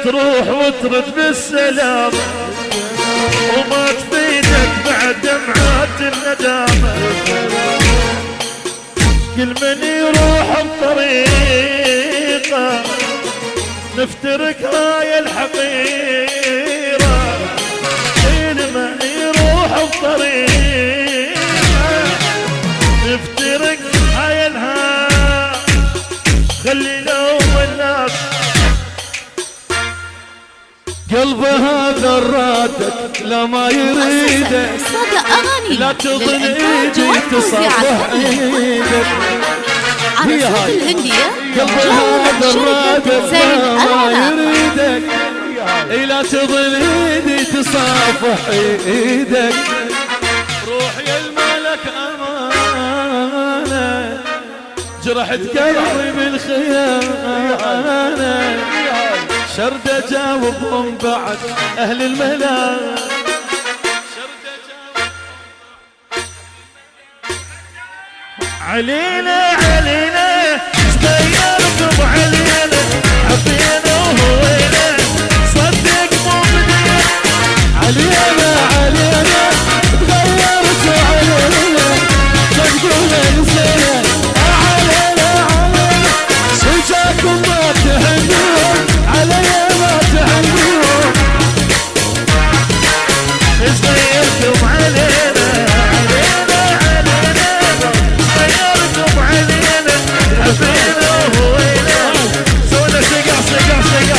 تروح وترد بالسلام، وما تفيدك بعد دمعات الندامة. كل من يروح بطريقه نفترق هاي الحقيرة. كل من يروح بطريقه نفترق هاي الها. خلي لوم الناس قلبها ذراتك لا ما يريدك، لا تظن ايدي تصفح ايدك. هي هاي الهندية قلبها ذراتك لا ما يريدك، لا تظن ايدي تصفح ايدك. روح يا الملك امانة، جرحت قلبي بالخيانة. شرد اجاوبهم بعد اهل الملا. علينا علينا تغيركم علينا، حبينا وهوينا صدق مو بدينا. علينا علينا تغيركم علينا، صدقونا نسينا. علينا علينا شجاكم ما تهنون، عليا ما تهنون. تغيركم علينا علينا علينا تغيركم علينا، حبينا وهوينا سوينا سقا سقا سقا.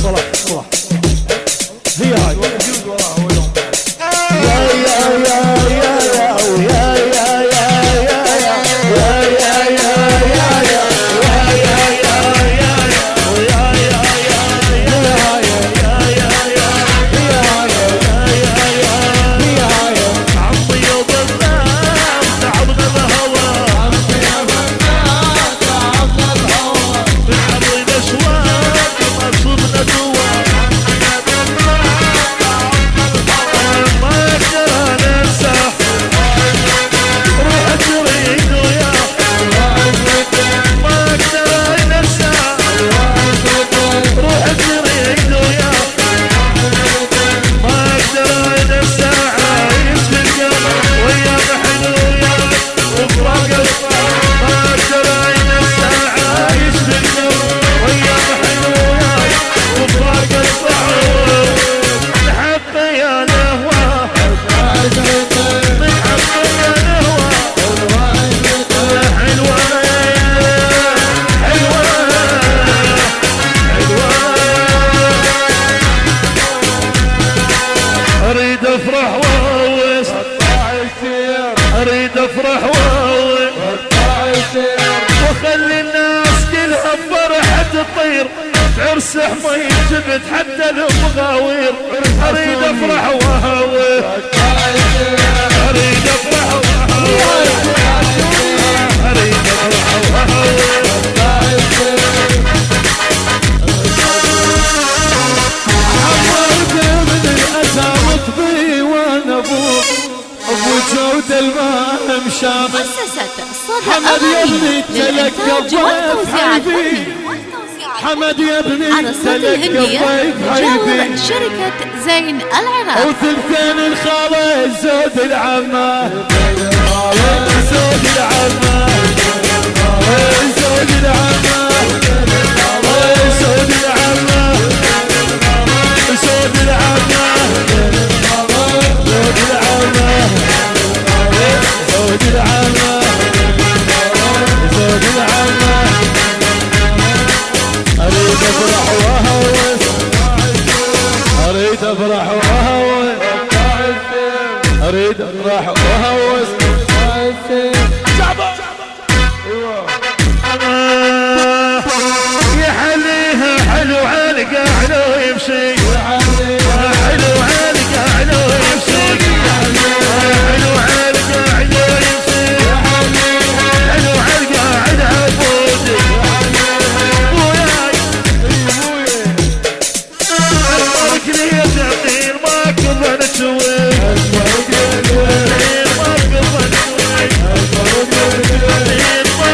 صلاح صلاح هي هاي عرس ما ينجبت حتى المغاوير. اريد افرح واهوي، اريد افرح واهوي، اريد افرح واهوي. عمرت من الاسى مطبي وانا ابوك ابو جود الماء مشامل. مؤسسة صدى حمد يا ابني للإنتاج والتوزيع الفني. حمد يا ابني على صوت الهندية مجاور شركة زين العراق. وثلثين الخالة زود العمة، زود العمة، زود العمة، زود العمة، زود العمة، زود العمة، زود العمة، زود العمة. اريد افرح واهوس، اريد افرح واهوس، اريد افرح واهوس. يا حليها حلو علقه حلو يمشي، حلو علقه حلو يمشي، حلو علقه حلو يمشي، حلو علقه على عبودي. ما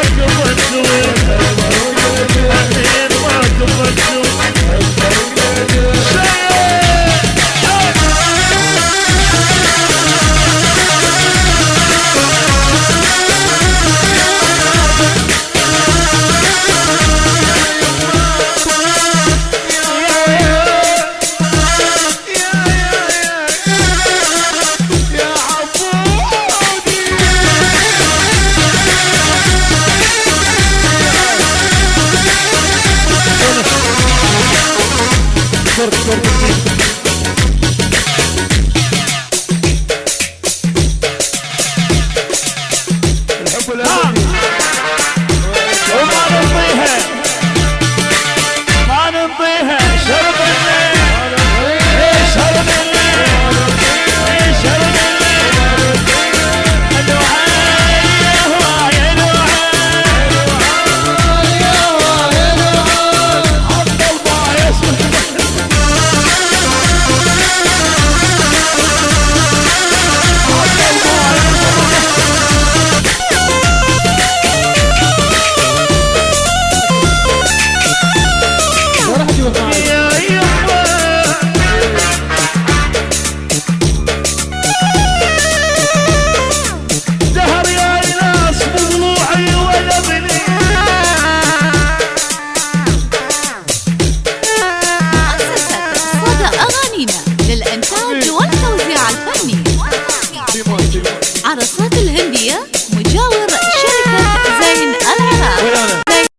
ها